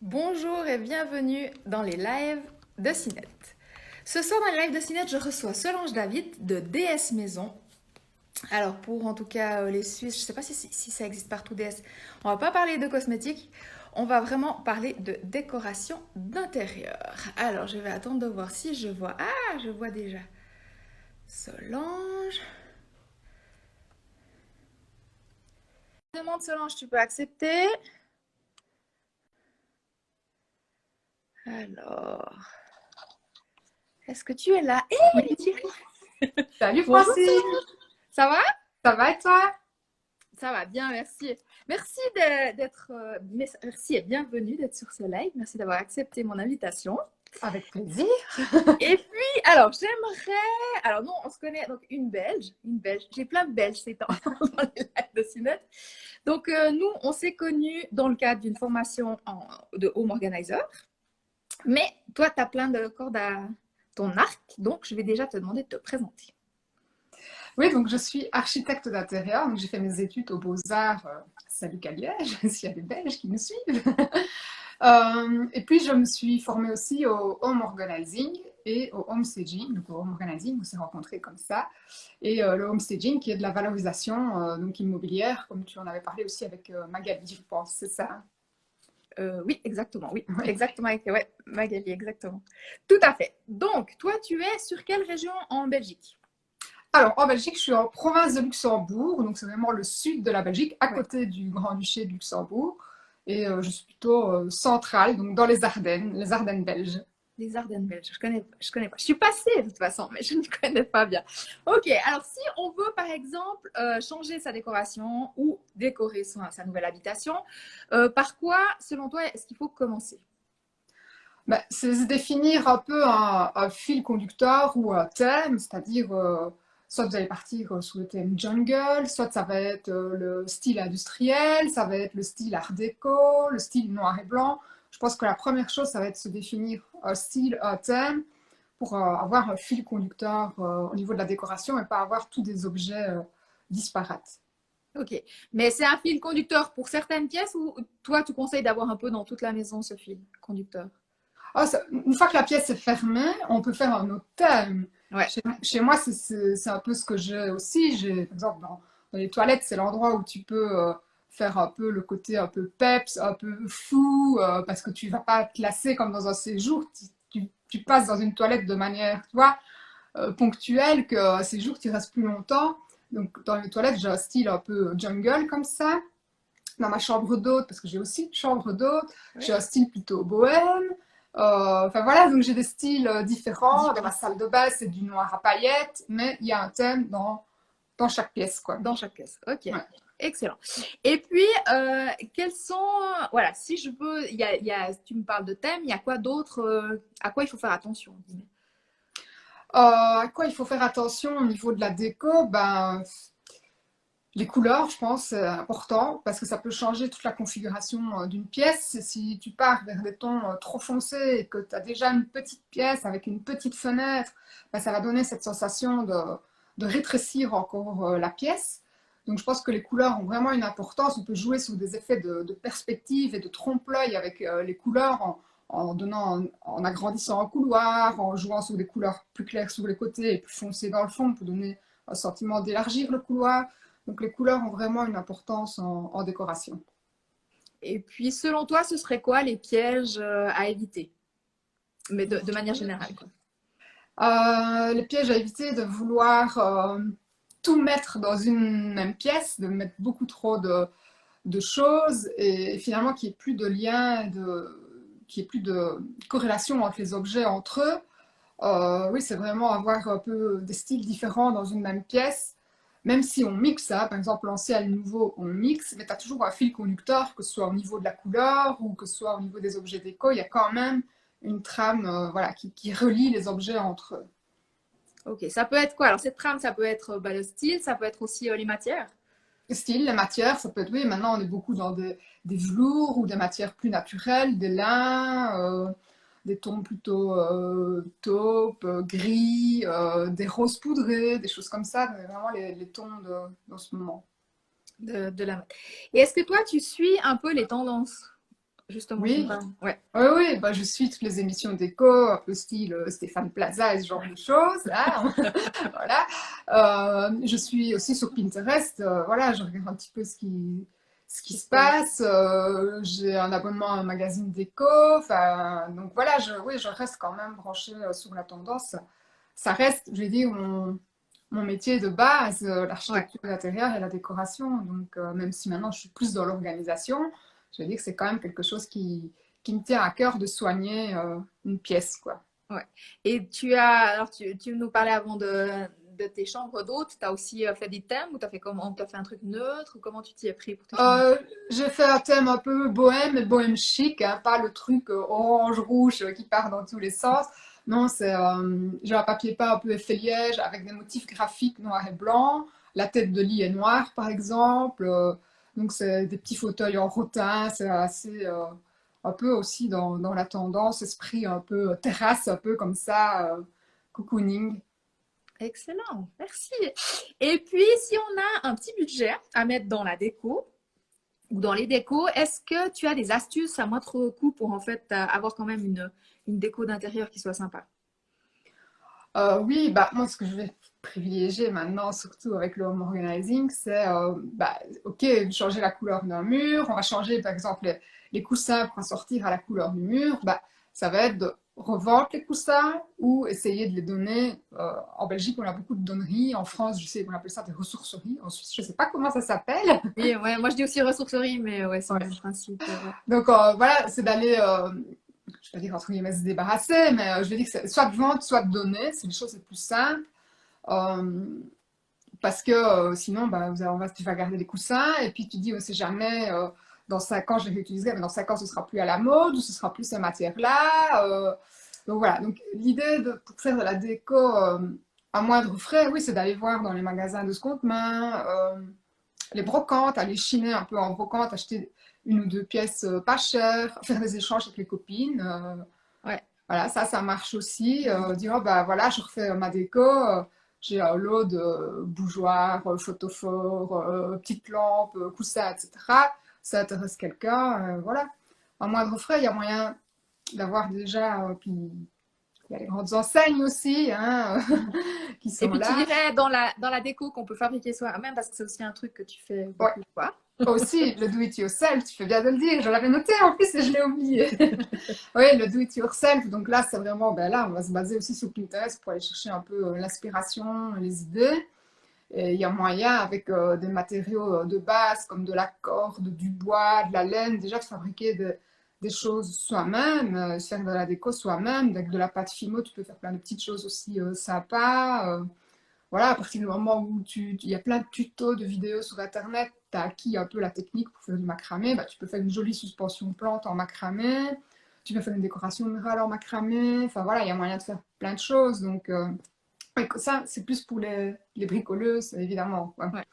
Bonjour et bienvenue dans les lives de Cinette. Ce soir dans les lives de Cinette, je reçois Solange David de DS Maison. Alors pour en tout cas les Suisses, je ne sais pas si ça existe partout DS, on va pas parler de cosmétiques, on va vraiment parler de décoration d'intérieur. Alors je vais attendre de voir si je vois... Ah, je vois déjà Solange. Demande Solange, tu peux accepter? Alors, est-ce que tu es là? Oui, Hé, Thierry. salut Bonjour Francine, Solange. Ça va? ça va et toi? Ça va bien, merci. Merci d'être, merci et bienvenue d'être sur ce live. Merci d'avoir accepté mon invitation. Avec plaisir. Et puis, alors, j'aimerais, alors non, on se connaît, donc une Belge. J'ai plein de Belges ces temps dans les lives de Cinet. Donc, nous, on s'est connus dans le cadre d'une formation de home organizer. Mais toi, tu as plein de cordes à ton arc, donc je vais déjà te demander de te présenter. Oui, donc je suis architecte d'intérieur, donc j'ai fait mes études aux Beaux-Arts, salut qu'à Liège, s'il y a des Belges qui nous suivent. Et puis je me suis formée aussi au home organizing et au home staging. Donc au home organizing, on s'est rencontrés comme ça. Et le home staging qui est de la valorisation donc immobilière, comme tu en avais parlé aussi avec Magali, je pense, c'est ça? Oui, exactement, oui, Oui. exactement, ouais, Magali, exactement. Tout à fait. Donc, toi, tu es sur quelle région en Belgique? Alors, en Belgique, je suis en province de Luxembourg, donc c'est vraiment le sud de la Belgique, à Ouais, côté du Grand-Duché de Luxembourg. Et je suis plutôt centrale, donc dans les Ardennes belges. les Ardennes belges. Je connais pas. Je suis passée de toute façon, mais je ne connais pas bien. Ok, alors si on veut par exemple changer sa décoration ou décorer sa nouvelle habitation, par quoi, selon toi, est-ce qu'il faut commencer? Ben, c'est se définir un peu un fil conducteur ou un thème, c'est-à-dire soit vous allez partir sous le thème jungle, soit ça va être le style industriel, ça va être le style art déco, le style noir et blanc. Je pense que la première chose, ça va être se définir un style, un thème, pour avoir un fil conducteur au niveau de la décoration et pas avoir tous des objets disparates. Ok, mais c'est un fil conducteur pour certaines pièces ou toi, tu conseilles d'avoir un peu dans toute la maison ce fil conducteur? Ah, une fois que la pièce est fermée, on peut faire un autre thème. Ouais, Chez moi, c'est un peu ce que j'ai aussi. J'ai, par exemple, dans les toilettes, c'est l'endroit où tu peux faire un peu le côté un peu peps, un peu fou, parce que tu vas pas te lasser comme dans un séjour. Tu passes dans une toilette de manière, tu vois, ponctuelle, que un séjour, tu restes plus longtemps. Donc, dans les toilettes, j'ai un style un peu jungle comme ça. Dans ma chambre d'hôte, parce que j'ai aussi une chambre d'hôte, j'ai ouais. un style plutôt bohème. Enfin voilà, donc j'ai des styles différents. Dans ma Différent. salle de bain, c'est du noir à paillettes, mais il y a un thème dans chaque pièce, quoi. Dans chaque pièce. Ok. Ouais. Excellent. Et puis, quels sont, voilà, si je peux, tu me parles de thème, il y a quoi d'autre, à quoi il faut faire attention? À quoi il faut faire attention au niveau de la déco? Ben, les couleurs, je pense, c'est important parce que ça peut changer toute la configuration d'une pièce. Si tu pars vers des tons trop foncés et que tu as déjà une petite pièce avec une petite fenêtre, ben, ça va donner cette sensation de rétrécir encore la pièce. Donc je pense que les couleurs ont vraiment une importance. On peut jouer sur des effets de perspective et de trompe-l'œil avec les couleurs en agrandissant un couloir, en jouant sur des couleurs plus claires sur les côtés et plus foncées dans le fond pour donner un sentiment d'élargir le couloir. Donc les couleurs ont vraiment une importance en décoration. Et puis, selon toi, ce serait quoi les pièges à éviter? Mais de manière générale, quoi. Les pièges à éviter, de vouloir tout mettre dans une même pièce, de mettre beaucoup trop de choses et finalement qu'il n'y ait plus de lien, qu'il n'y ait plus de corrélation entre les objets entre eux. Oui, c'est vraiment avoir un peu des styles différents dans une même pièce. Même si on mixe ça, par exemple l'ancien et le nouveau, on mixe, mais tu as toujours un fil conducteur, que ce soit au niveau de la couleur ou que ce soit au niveau des objets déco, il y a quand même une trame voilà, qui relie les objets entre eux. Ok, ça peut être quoi? Alors, cette trame, ça peut être le style, ça peut être aussi les matières. Les styles, les matières, ça peut être, oui, maintenant on est beaucoup dans des velours ou des matières plus naturelles, des lins, des tons plutôt taupe, gris, des roses poudrées, des choses comme ça, vraiment les tons dans ce moment. De la mode. Et est-ce que toi, tu suis un peu les tendances? Justement, tu me Oui, parles. Ouais. oui, oui, bah, je suis toutes les émissions d'éco, un peu style Stéphane Plaza et ce genre de choses, hein. Voilà. Je suis aussi sur Pinterest, voilà, je regarde un petit peu ce qui se passe. J'ai un abonnement à un magazine d'éco, enfin, donc voilà, oui, je reste quand même branchée sur la tendance. Ça reste, je vais dire, mon métier de base, Ouais. l'architecture d'intérieur et la décoration. Donc, même si maintenant je suis plus dans l'organisation, je vais dire que c'est quand même quelque chose qui me tient à cœur de soigner une pièce, quoi. Ouais. Et tu nous parlais avant de tes chambres d'hôtes, tu as aussi fait des thèmes ou tu as fait comment? Tu as fait un truc neutre ou comment tu t'y es pris pour tes chambres? Euh, j'ai fait un thème un peu bohème, mais bohème chic, hein, pas le truc orange-rouge qui part dans tous les sens. Non, j'ai un papier peint un peu effet liège avec des motifs graphiques noir et blanc. La tête de lit est noire, par exemple. Donc, c'est des petits fauteuils en rotin. C'est assez, un peu aussi dans la tendance, esprit un peu terrasse, un peu comme ça, cocooning. Excellent, merci. Et puis, si on a un petit budget à mettre dans la déco ou dans les décos, est-ce que tu as des astuces à moindre coût pour en fait avoir quand même une déco d'intérieur qui soit sympa? Oui, bah, moi, ce que je vais privilégier maintenant, surtout avec le home organizing, c'est, bah, ok, changer la couleur d'un mur. On va changer, par exemple, les coussins pour en sortir à la couleur du mur. Bah, ça va être de revendre les coussins ou essayer de les donner. En Belgique, on a beaucoup de donneries. En France, je sais qu'on appelle ça des ressourceries. En Suisse, je ne sais pas comment ça s'appelle. Oui, ouais, moi je dis aussi ressourcerie, mais ouais, c'est le Ouais. même principe. Ouais. Donc, voilà, c'est d'aller, je vais dire entre guillemets, se débarrasser, mais je vais dire que c'est soit de vendre, soit de donner. C'est les choses les plus simples. Euh, Parce que sinon, bah, tu vas garder les coussins et puis tu dis, on ne sait jamais, dans 5 ans, je les réutiliserai, mais dans 5 ans, ce sera plus à la mode ou ce sera plus cette matière-là. Donc voilà, donc l'idée pour faire de la déco à moindre frais, oui, c'est d'aller voir dans les magasins de seconde main, les brocantes, aller chiner un peu en brocante, acheter une ou deux pièces pas chères, faire des échanges avec les copines. Ouais. Voilà, ça marche aussi. Dire, oh, bah voilà, je refais ma déco. J'ai un lot de bougeoirs, photophores, petites lampes, coussins, etc. Ça intéresse quelqu'un. Voilà. À moindre frais, il y a moyen d'avoir déjà. Puis il y a les grandes enseignes aussi, hein, qui Et sont puis tu là. dirais dans la déco qu'on peut fabriquer soi-même parce que c'est aussi un truc que tu fais Ouais. beaucoup, quoi. Aussi, le do it yourself, tu fais bien de le dire. Je l'avais noté en plus et je l'ai oublié. Oui, le do it yourself. Donc là, c'est vraiment, ben là, on va se baser aussi sur Pinterest pour aller chercher un peu l'inspiration, les idées. Et il y a moyen, avec des matériaux de base comme de la corde, du bois, de la laine, déjà de fabriquer des choses soi-même, faire de la déco soi-même. Avec de la pâte Fimo, tu peux faire plein de petites choses aussi sympas. Voilà, à partir du moment où il y a plein de tutos, de vidéos sur Internet, tu as acquis un peu la technique pour faire du macramé, bah, tu peux faire une jolie suspension plante en macramé, tu peux faire une décoration murale en macramé, enfin voilà, il y a moyen de faire plein de choses. Donc, ouais, ça, c'est plus pour les bricoleuses, évidemment. Ouais. Ouais.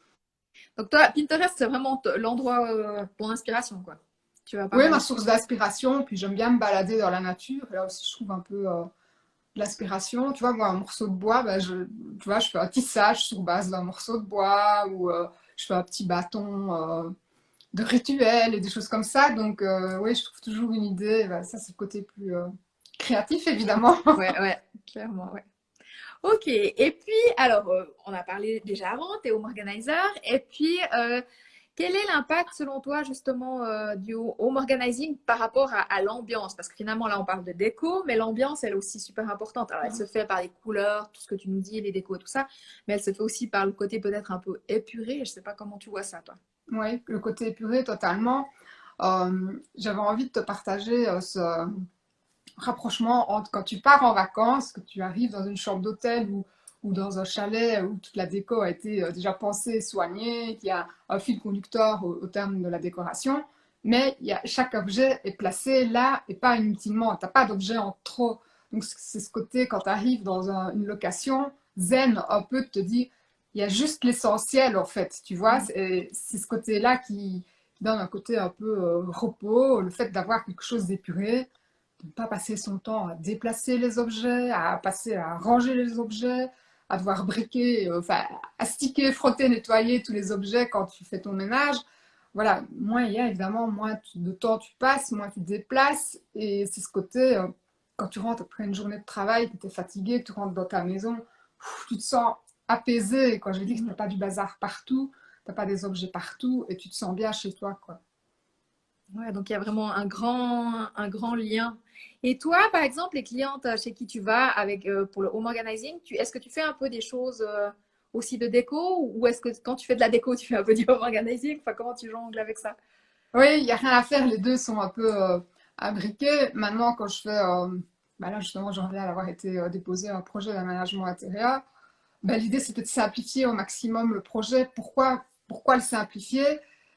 Donc toi, Pinterest, c'est vraiment l'endroit pour l'inspiration, quoi. Tu vas pas Oui, mal. ma source d'inspiration, puis j'aime bien me balader dans la nature, là aussi je trouve un peu de l'inspiration. Tu vois, moi, un morceau de bois, bah, tu vois, je fais un tissage sur base d'un morceau de bois, ou je fais un petit bâton de rituel et des choses comme ça. Donc, oui, je trouve toujours une idée. Bah, ça, c'est le côté plus créatif, évidemment. Ouais, ouais, clairement, ouais. Ok, et puis, alors, on a parlé déjà avant, t'es home organizer, et puis, quel est l'impact selon toi justement du home organizing par rapport à l'ambiance? Parce que finalement, là, on parle de déco, mais l'ambiance, elle est aussi super importante. Alors, elle se fait par les couleurs, tout ce que tu nous dis, les décos et tout ça, mais elle se fait aussi par le côté peut-être un peu épuré. Je sais pas comment tu vois ça, toi. Oui, le côté épuré, totalement. J'avais envie de te partager ce rapprochement entre quand tu pars en vacances, que tu arrives dans une chambre d'hôtel ou dans un chalet où toute la déco a été déjà pensée, soignée, qu'il y a un fil conducteur au terme de la décoration, mais chaque objet est placé là et pas inutilement. Tu n'as pas d'objet en trop. Donc c'est ce côté, quand tu arrives dans une location, zen un peu de te dire, il y a juste l'essentiel en fait, tu vois. Mhm. C'est ce côté-là qui donne un côté un peu repos, le fait d'avoir quelque chose d'épuré, de ne pas passer son temps à déplacer les objets, à passer à ranger les objets, à devoir briquer, enfin, astiquer, frotter, nettoyer tous les objets quand tu fais ton ménage. voilà, moins il y a évidemment, de temps tu passes, moins tu te déplaces. Et c'est ce côté, quand tu rentres après une journée de travail, que tu es fatigué, que tu rentres dans ta maison, tu te sens apaisé. Quand je dis que tu n'as pas du bazar partout, tu n'as pas des objets partout et tu te sens bien chez toi, quoi. Ouais, donc il y a vraiment un grand lien. Et toi, par exemple, les clientes chez qui tu vas avec, pour le home organizing, est-ce que tu fais un peu des choses aussi de déco ou est-ce que quand tu fais de la déco, tu fais un peu du home organizing? Enfin, comment tu jongles avec ça? Oui, il n'y a rien à faire, les deux sont un peu imbriqués. Maintenant, quand je fais, bah là justement, j'en reviens à avoir été déposé un projet d'aménagement intérieur. Ben, l'idée, c'était de simplifier au maximum le projet. Pourquoi le simplifier?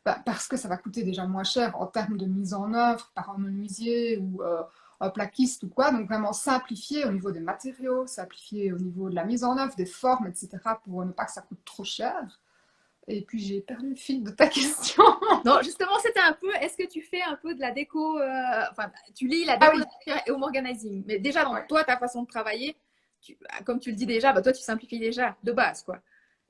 Ben, parce que ça va coûter déjà moins cher en termes de mise en œuvre par un menuisier ou un plaquiste ou quoi. Donc vraiment simplifier au niveau des matériaux, simplifier au niveau de la mise en œuvre, des formes, etc. pour ne pas que ça coûte trop cher. Et puis j'ai perdu le fil de ta question. Non, justement, c'était un peu, est-ce que tu fais un peu de la déco, enfin, tu lis la Ah déco oui, d'intérieur et home organizing, mais déjà, dans ouais. toi, ta façon de travailler, comme tu le dis déjà, bah, toi, tu simplifies déjà, de base, quoi.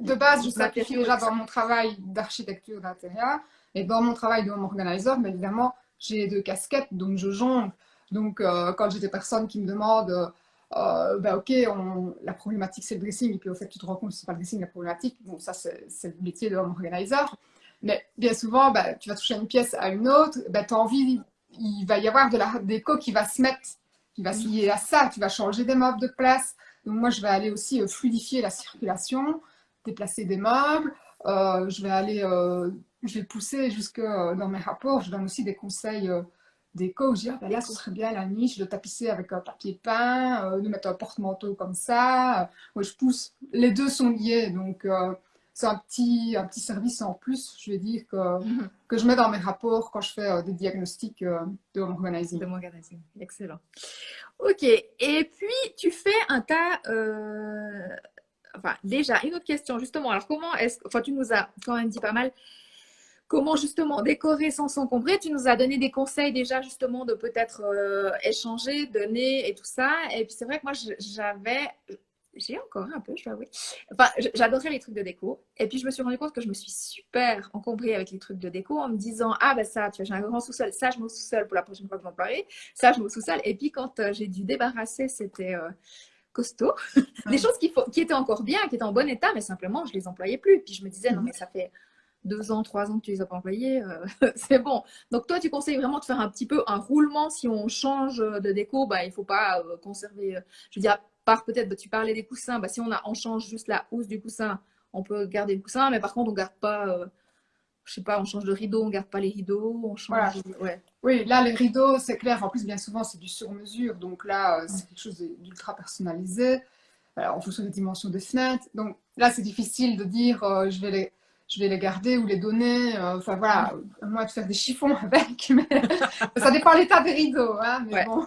De base, je Les simplifie matériaux et déjà tout dans ça. mon travail d'architecture d'intérieur et dans mon travail de home organizer, mais évidemment, j'ai deux casquettes, donc je jongle. Donc, quand j'ai des personnes qui me demandent, bah, ok, la problématique c'est le dressing, et puis au fait, tu te rends compte que c'est pas le dressing la problématique, bon, ça c'est le métier de home organizer. Mais bien souvent, bah, tu vas toucher une pièce à une autre, bah, tu as envie, il va y avoir de la déco qui va se mettre, qui va se lier à ça, tu vas changer des meubles de place. Donc, moi, je vais aller aussi fluidifier la circulation, déplacer des meubles. Je vais pousser jusque dans mes rapports. Je donne aussi des conseils déco. Où je dis, ah, ben là, ce Déco. serait bien la niche de tapisser avec un papier peint, de mettre un porte-manteau comme ça. Ouais, je pousse. Les deux sont liés. Donc, c'est un petit service en plus, je vais dire, que je mets dans mes rapports quand je fais des diagnostics de home organizing. De mon magazine. Excellent. Ok. Et puis, tu fais un tas. Enfin, déjà, une autre question, justement. Alors, comment est-ce. Enfin, tu nous as quand même dit pas mal comment, justement, décorer sans s'encombrer. Tu nous as donné des conseils déjà, justement, de peut-être échanger, donner et tout ça. Et puis, c'est vrai que moi, j'avais. J'ai encore un peu, je dois avouer. Enfin, j'adorais les trucs de déco. Et puis, je me suis rendu compte que je me suis super encombrée avec les trucs de déco en me disant, ah, ben ça, tu vois, j'ai un grand sous-sol. Ça, je mets au sous-sol pour la prochaine fois que je m'emploierai. Ça, je mets au sous-sol. Et puis, quand j'ai dû débarrasser, c'était costaud. Des Ouais. choses qui étaient encore bien, qui étaient en bon état, mais simplement, je les employais plus. Puis, je me disais, non, mais ça fait 2 ans, 3 ans que tu les as pas employés, c'est bon. Donc toi, tu conseilles vraiment de faire un petit peu un roulement. Si on change de déco, bah, il faut pas conserver. Je veux dire, part peut-être, bah, tu parlais des coussins, bah, si on change juste la housse du coussin, on peut garder le coussin, mais par contre, on garde pas, je sais pas, on change de rideau, on garde pas les rideaux, on Voilà. change. Ouais. Oui, là, les rideaux, c'est clair. En plus, bien souvent, c'est du sur-mesure. Donc là, c'est quelque chose d'ultra personnalisé. En fonction des dimensions des fenêtres. Donc là, c'est difficile de dire je vais les garder ou les donner. Enfin voilà, à moins de faire des chiffons avec. Mais ça dépend de l'état des rideaux. Hein, mais Ouais. bon.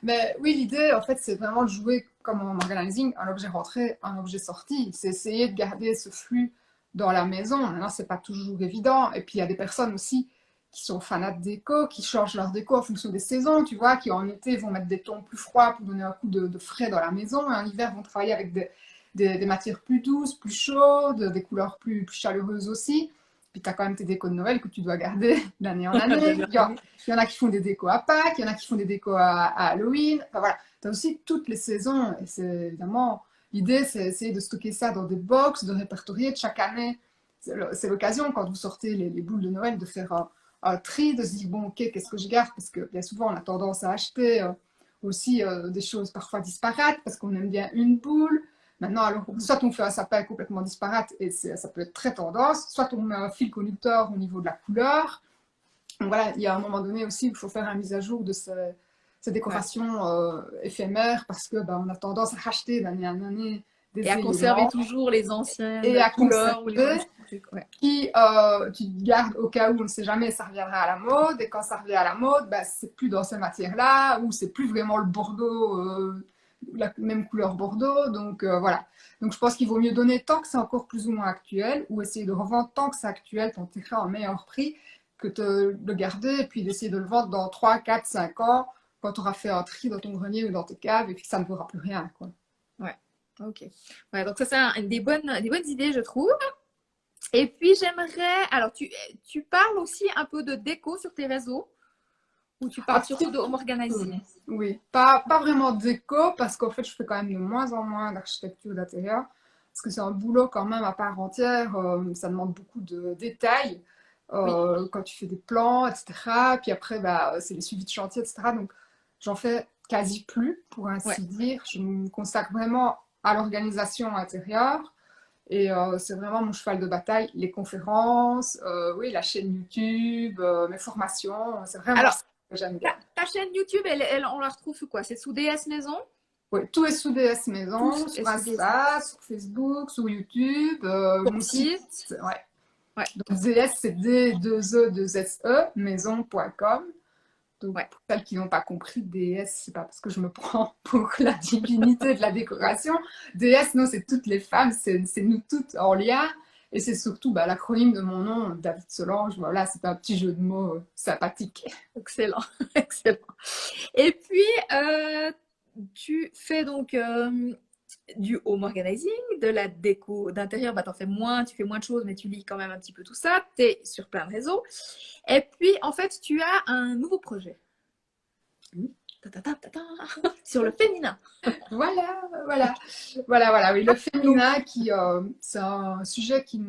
Mais oui, l'idée, en fait, c'est vraiment de jouer comme en organizing, un objet rentré, un objet sorti. C'est essayer de garder ce flux dans la maison. Maintenant, c'est pas toujours évident. Et puis, il y a des personnes aussi qui sont fanats de déco, qui changent leur déco en fonction des saisons, tu vois, qui en été vont mettre des tons plus froids pour donner un coup de frais dans la maison, et en hiver vont travailler avec des matières plus douces, plus chaudes, des couleurs plus chaleureuses aussi. Puis tu as quand même tes décos de Noël que tu dois garder d'année en année. Il y en a qui font des décos à Pâques, il y en a qui font des décos à Halloween. Enfin voilà, tu as aussi toutes les saisons, et c'est évidemment, l'idée c'est essayer de stocker ça dans des box, de répertorier de chaque année. C'est l'occasion, quand vous sortez les boules de Noël, de faire un tri, de se dire, bon, ok, qu'est-ce que je garde? Parce que bien souvent, on a tendance à acheter aussi des choses parfois disparates, parce qu'on aime bien une boule. Maintenant, alors, soit on fait un sapin complètement disparate, et ça peut être très tendance, soit on met un fil conducteur au niveau de la couleur. Donc voilà, il y a un moment donné aussi où il faut faire une mise à jour de ces Ouais. décorations éphémères, parce que on a tendance à racheter d'année en année Et des à conserver éléments toujours les et anciennes à couleurs ou les conserver anciens trucs. Ouais. qui tu te gardes au cas où on ne sait jamais ça reviendra à la mode, et quand ça revient à la mode, c'est plus dans ces matières-là, ou c'est plus vraiment le bordeaux, la même couleur bordeaux, donc voilà. Donc je pense qu'il vaut mieux donner tant que c'est encore plus ou moins actuel, ou essayer de revendre tant que c'est actuel, ton ticket en meilleur prix, que de le garder, et puis d'essayer de le vendre dans 3 4 5 ans, quand tu auras fait un tri dans ton grenier ou dans tes caves, et puis que ça ne vaudra plus rien, quoi. Ouais. Ok. Ouais, donc ça, c'est des bonnes idées, je trouve. Et puis, j'aimerais... Alors, tu parles aussi un peu de déco sur tes réseaux ou tu Un parles petit surtout de home peu, organizing? oui. Pas vraiment déco, parce qu'en fait, je fais quand même de moins en moins d'architecture d'intérieur, parce que c'est un boulot quand même à part entière. Ça demande beaucoup de détails Oui. quand tu fais des plans, etc. Puis après, bah, c'est les suivis de chantier, etc. Donc, j'en fais quasi plus, pour Ouais. ainsi dire. Je me consacre vraiment à l'organisation intérieure. Et c'est vraiment mon cheval de bataille, les conférences, oui, la chaîne YouTube, mes formations, c'est vraiment Alors, ça que j'aime ta, bien. ta chaîne YouTube, on la retrouve sous quoi? C'est sous DS Maison? Oui, tout est sous DS Tous Maison, est sur sous DS. Insta, sur Facebook, sur YouTube, Ton mon site, site? ouais. Ouais, Donc DS, c'est D2E2SE, maison.com. Donc, ouais. pour celles qui n'ont pas compris, DS, c'est pas parce que je me prends pour la divinité de la décoration. DS, non, c'est toutes les femmes, c'est nous toutes en lien. Et c'est surtout bah, l'acronyme de mon nom, David Solange. Voilà, c'est un petit jeu de mots sympathique. Excellent, excellent. Et puis, tu fais donc du home organizing, de la déco d'intérieur, bah, t'en fais moins, tu fais moins de choses, mais tu lis quand même un petit peu tout ça, tu es sur plein de réseaux. Et puis, en fait, tu as un nouveau projet. Ta, ta, ta, ta, ta, sur le féminin. Voilà, voilà, voilà. Oui, le Donc, féminin, c'est un sujet qui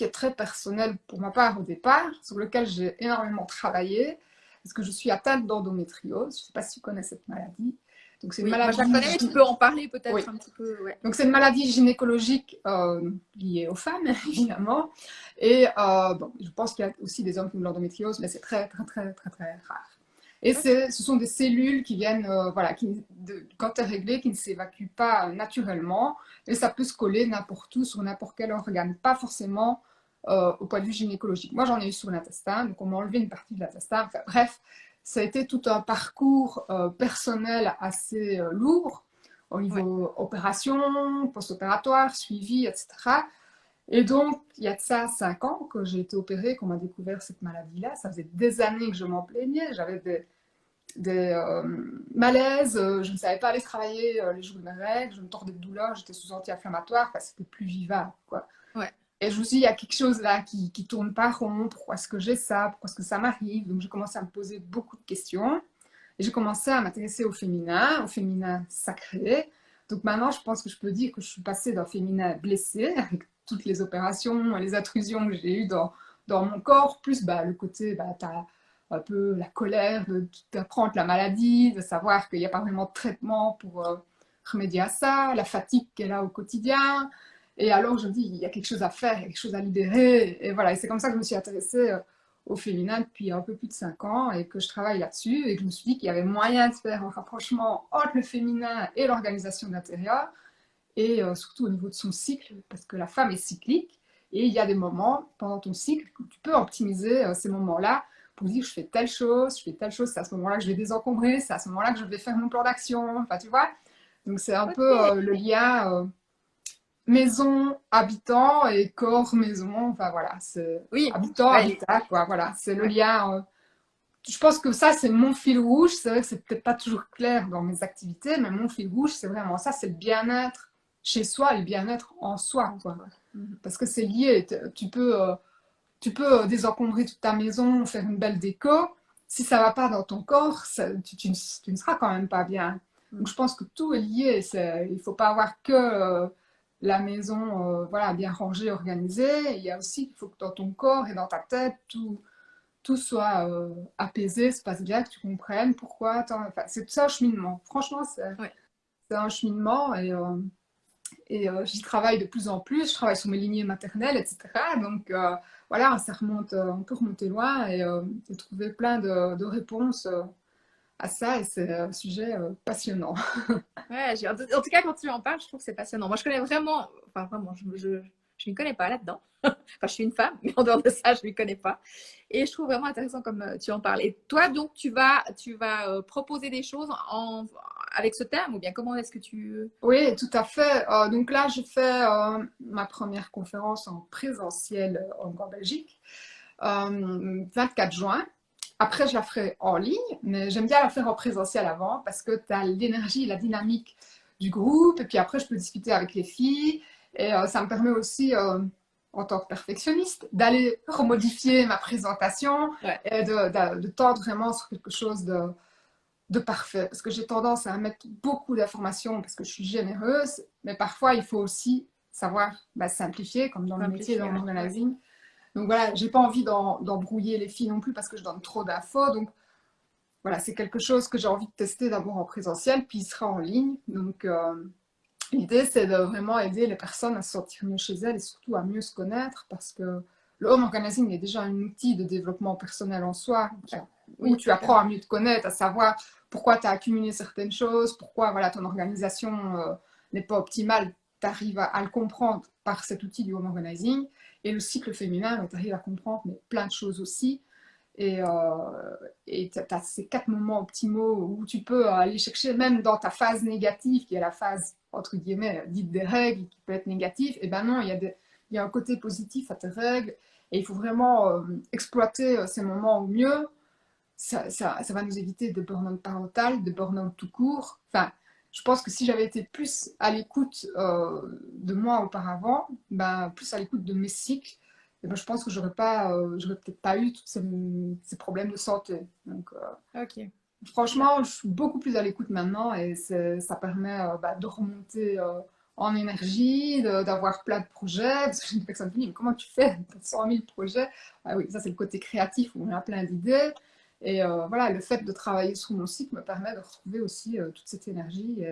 est très personnel pour ma part au départ, sur lequel j'ai énormément travaillé, parce que je suis atteinte d'endométriose. Je ne sais pas si tu connais cette maladie. Donc, c'est une oui, moi je la maladie. connais, mais tu peux en parler Oui. peut-être un petit peu. Ouais. Donc, c'est une maladie gynécologique liée aux femmes, évidemment. Et bon, je pense qu'il y a aussi des hommes qui ont de l'endométriose, mais c'est très, très, très, très, très rare. Et Ok. ce sont des cellules qui viennent, voilà, quand tu es réglé, qui ne s'évacuent pas naturellement. Et ça peut se coller n'importe où, sur n'importe quel organe, pas forcément au point de vue gynécologique. Moi, j'en ai eu sur l'intestin, donc on m'a enlevé une partie de l'intestin. Enfin, bref, ça a été tout un parcours personnel assez lourd au Ouais. niveau opération, post-opératoire, suivi, etc. Et donc, il y a de ça 5 ans que j'ai été opérée, qu'on m'a découvert cette maladie-là. Ça faisait des années que je m'en plaignais. J'avais des malaises, je ne savais pas aller travailler les jours de mes règles, je me tordais de douleur, j'étais sous anti-inflammatoire parce que c'était plus vivable, quoi. Ouais. Et je me suis dit, il y a quelque chose là qui tourne pas rond, pourquoi est-ce que j'ai ça, pourquoi est-ce que ça m'arrive? Donc j'ai commencé à me poser beaucoup de questions. Et j'ai commencé à m'intéresser au féminin sacré. Donc maintenant, je pense que je peux dire que je suis passée d'un féminin blessé, avec toutes les opérations, les intrusions que j'ai eues dans mon corps, plus bah, le côté, bah, tu as un peu la colère d'apprendre la maladie, de savoir qu'il n'y a pas vraiment de traitement pour remédier à ça, la fatigue qu'elle a au quotidien. Et alors, je me dis, il y a quelque chose à faire, il y a quelque chose à libérer. Et voilà, et c'est comme ça que je me suis intéressée au féminin depuis un peu plus de 5 ans et que je travaille là-dessus et que je me suis dit qu'il y avait moyen de faire un rapprochement entre le féminin et l'organisation de l'intérieur et surtout au niveau de son cycle parce que la femme est cyclique et il y a des moments pendant ton cycle où tu peux optimiser ces moments-là pour dire je fais telle chose, c'est à ce moment-là que je vais désencombrer, c'est à ce moment-là que je vais faire mon plan d'action, enfin tu vois. Donc c'est un peu Ok. le lien maison, habitant et corps, maison, enfin voilà, c'est Oui. habitant, Ouais, habitat, quoi, voilà, c'est le ouais. lien. Je pense que ça, c'est mon fil rouge. C'est vrai que c'est peut-être pas toujours clair dans mes activités, mais mon fil rouge, c'est vraiment ça, c'est le bien-être chez soi et le bien-être en soi, En quoi. soi. Mhm. Parce que c'est lié. Tu peux désencombrer toute ta maison, faire une belle déco. Si ça va pas dans ton corps, tu ne seras quand même pas bien. Donc Mhm. je pense que tout est lié. Il faut pas avoir que la maison voilà, bien rangée, organisée. Il y a aussi qu'il faut que dans ton corps et dans ta tête, tout soit apaisé, se passe bien, que tu comprennes pourquoi. Enfin, c'est un cheminement. Franchement, Ouais. c'est un cheminement et j'y travaille de plus en plus. Je travaille sur mes lignées maternelles, etc. Donc voilà, ça remonte, on peut remonter loin et j'ai trouvé plein de réponses à ça et c'est un sujet passionnant. Ouais, en tout cas, quand tu en parles, je trouve que c'est passionnant. Moi, je connais vraiment, enfin, vraiment, je m'y connais pas là-dedans. Enfin, je suis une femme, mais en dehors de ça, je m'y connais pas. Et je trouve vraiment intéressant comme tu en parles. Et toi, donc, tu vas proposer des choses avec ce thème, ou bien comment est-ce que tu... Oui, tout à fait. Donc là, je fais ma première conférence en présentiel en Belgique, 24 juin. Après, je la ferai en ligne, mais j'aime bien la faire en présentiel avant parce que tu as l'énergie, la dynamique du groupe. Et puis après, je peux discuter avec les filles. Et ça me permet aussi en tant que perfectionniste, d'aller remodifier ma présentation Ouais. et de tendre vraiment sur quelque chose de parfait. Parce que j'ai tendance à mettre beaucoup d'informations parce que je suis généreuse, mais parfois il faut aussi savoir simplifier, comme dans le métier Simplifier, dans ouais. l'organizing. Donc voilà, j'ai pas envie d'embrouiller les filles non plus parce que je donne trop d'infos. Donc voilà, c'est quelque chose que j'ai envie de tester d'abord en présentiel, puis il sera en ligne. Donc l'idée, c'est de vraiment aider les personnes à se sentir mieux chez elles et surtout à mieux se connaître parce que le home organizing est déjà un outil de développement personnel en soi où Oui, tu apprends totalement. à mieux te connaître, à savoir pourquoi tu as accumulé certaines choses, pourquoi voilà, ton organisation n'est pas optimale. Tu arrives à le comprendre par cet outil du home organizing. Et le cycle féminin, tu arrives à comprendre mais plein de choses aussi. Et tu as ces 4 moments optimaux où tu peux aller chercher, même dans ta phase négative, qui est la phase, entre guillemets, dite des règles, qui peut être négative, et ben non, il y a un côté positif à tes règles, et il faut vraiment exploiter ces moments au mieux. Ça va nous éviter de burn-out parental, de burn-out tout court. Enfin, je pense que si j'avais été plus à l'écoute de moi auparavant, ben, plus à l'écoute de mes cycles, eh ben, je pense que j'aurais peut-être pas eu tous ces problèmes de santé. Donc, Ok. franchement, je suis beaucoup plus à l'écoute maintenant et ça permet de remonter en énergie, d'avoir plein de projets. Parce que j'ai une personne qui me dit, mais comment tu fais pour 100 000 projets? Ah oui, ça c'est le côté créatif où on a plein d'idées. Et voilà, le fait de travailler sur mon cycle me permet de retrouver aussi toute cette énergie.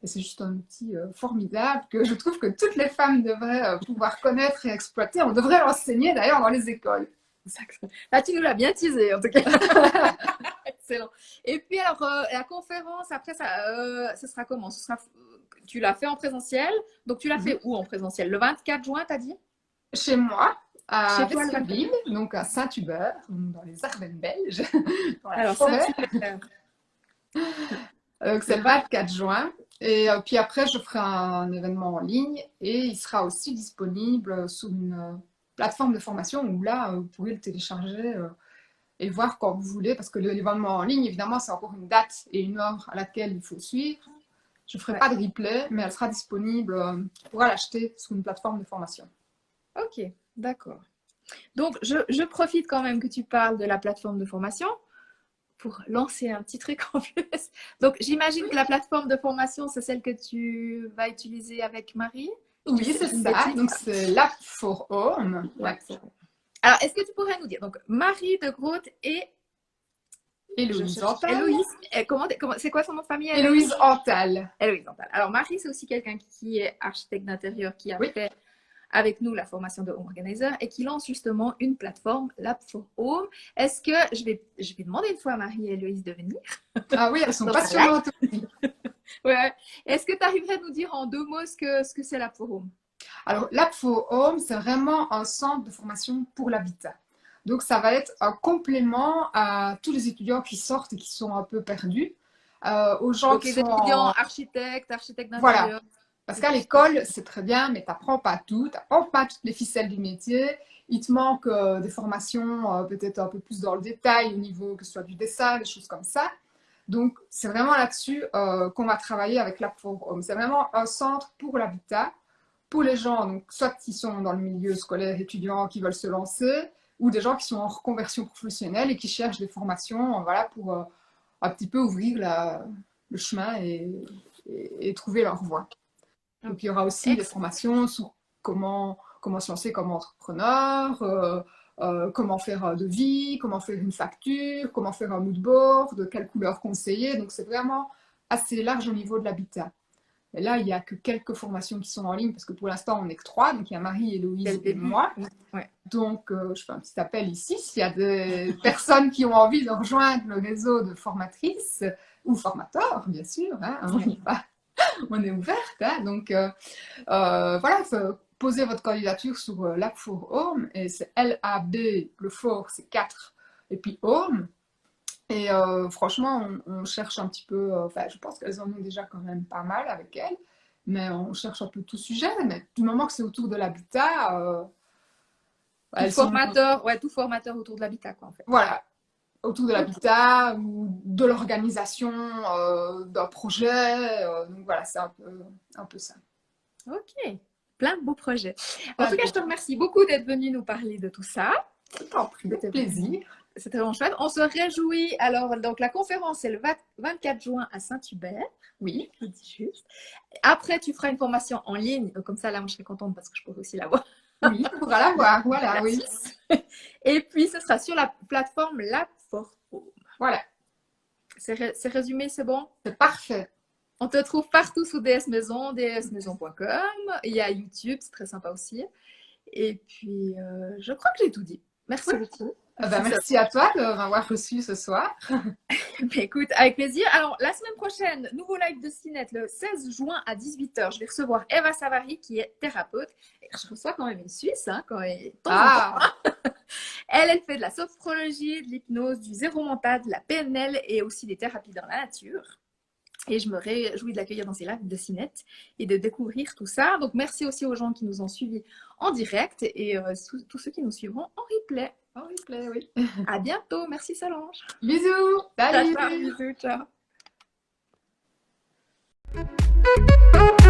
Et c'est juste un outil formidable que je trouve que toutes les femmes devraient pouvoir connaître et exploiter. On devrait l'enseigner d'ailleurs dans les écoles. Là, tu nous l'as bien teasé, en tout cas. Excellent. Et puis, alors, la conférence, après, ce sera comment? Tu l'as fait en présentiel. Donc, tu l'as Mhm. fait où en présentiel? Le 24 juin, t'as dit? Chez moi, à Chez toi, le 24 Westeville, juin. donc à Saint-Hubert, dans les Ardennes belges, dans la Alors, forêt. Saint-Hubert. Donc c'est Le le 20. 24 juin. Et puis après, je ferai un événement en ligne et il sera aussi disponible sur une plateforme de formation où là, vous pourrez le télécharger et voir quand vous voulez, parce que l'événement en ligne, évidemment, c'est encore une date et une heure à laquelle il faut suivre. Je ne ferai Ouais. pas de replay, mais elle sera disponible, tu pourras l'acheter sur une plateforme de formation. Ok, d'accord. Donc, je profite quand même que tu parles de la plateforme de formation pour lancer un petit truc en plus. Donc, j'imagine que la plateforme de formation, c'est celle que tu vas utiliser avec Marie. Oui, Je c'est dis une ça. bêtise. Donc c'est l'App for Home. Là, Ouais. alors, est-ce que tu pourrais nous dire, donc, Marie de Groot et je Héloïse cherche Antal. Héloïse. C'est quoi son nom de famille, Héloïse Héloïse? Antal. Héloïse Antal. Alors, Marie, c'est aussi quelqu'un qui est architecte d'intérieur, qui a Oui. fait avec nous la formation de Home Organizer et qui lance justement une plateforme, l'App for Home. Est-ce que je vais demander une fois à Marie et Héloïse de venir Ah oui, elles sont dans un live? passionnantes aussi. Ouais. Est-ce que tu arriverais à nous dire en 2 mots ce que c'est l'App for Home? Alors, l'App for Home, c'est vraiment un centre de formation pour l'habitat. Donc, ça va être un complément à tous les étudiants qui sortent et qui sont un peu perdus, aux gens Donc, qui les sont étudiants en... architectes Voilà. d'intérieur. Parce qu'à l'école, c'est très bien, mais tu n'apprends pas tout, tu n'apprends pas toutes les ficelles du métier. Il te manque des formations peut-être un peu plus dans le détail au niveau que ce soit du dessin, des choses comme ça. Donc, c'est vraiment là-dessus qu'on va travailler avec l'App for Home. C'est vraiment un centre pour l'habitat, pour les gens, donc, soit qui sont dans le milieu scolaire étudiant, qui veulent se lancer, ou des gens qui sont en reconversion professionnelle et qui cherchent des formations voilà, pour un petit peu ouvrir le chemin et trouver leur voie. Donc, il y Ok. aura aussi des formations sur comment se lancer comme entrepreneur, comment faire un devis, comment faire une facture, comment faire un mood board, de quelle couleur conseiller. Donc, c'est vraiment assez large au niveau de l'habitat. Et là, il n'y a que quelques formations qui sont en ligne parce que pour l'instant, on n'est que 3. Donc, il y a Marie, Dès le Héloïse et début. moi. Ouais. Donc, je fais un petit appel ici. S'il y a des personnes qui ont envie de rejoindre le réseau de formatrices ou formateurs, bien sûr, hein, on y va. On est ouverte. Hein, donc, voilà, posez votre candidature sur l'App for Home. Et c'est LAB, le for, c'est 4. Et puis Home. Et franchement, on cherche un petit peu. Enfin, je pense qu'elles en ont déjà quand même pas mal avec elles. Mais on cherche un peu tout sujet. Mais du moment que c'est autour de l'habitat, elles sont. Tout formateur autour de l'habitat, quoi, en fait. Voilà, autour de Ok. l'habitat ou de l'organisation d'un projet. Donc voilà, c'est un peu ça. Ok. plein de beaux projets. En tout cas, je te remercie beaucoup d'être venu nous parler de tout ça. Je t'en prie, avec plaisir. C'était vraiment chouette. On se réjouit. Alors, donc, la conférence, c'est le 24 juin à Saint-Hubert. Oui. Je dis juste. Après, tu feras une formation en ligne. Comme ça, là, moi, je serai contente parce que je pourrai aussi la voir. Oui, tu pourras la voir. Voilà, oui. Et puis, ce sera sur la plateforme Lab for Home. Voilà. C'est résumé, c'est bon? C'est parfait. On te trouve partout sous DS Maison, dsmaison.com. Il y a YouTube, c'est très sympa aussi. Et puis, je crois que j'ai tout dit. Merci beaucoup. Merci à toi de m'avoir reçu ce soir. Mais écoute, avec plaisir. Alors, la semaine prochaine, nouveau live de Cinette, le 16 juin à 18h. Je vais recevoir Eva Savary, qui est thérapeute. Et je reçois quand même une Suisse, hein, quand elle... Elle fait de la sophrologie, de l'hypnose, du zéro mental, de la PNL et aussi des thérapies dans la nature. Et je me réjouis de l'accueillir dans ces lives de Cinette et de découvrir tout ça. Donc, merci aussi aux gens qui nous ont suivis en direct et tous ceux qui nous suivront en replay. En replay, oui. À bientôt. Merci Solange. Bisous. Salut. Ciao, ciao, bisous, ciao.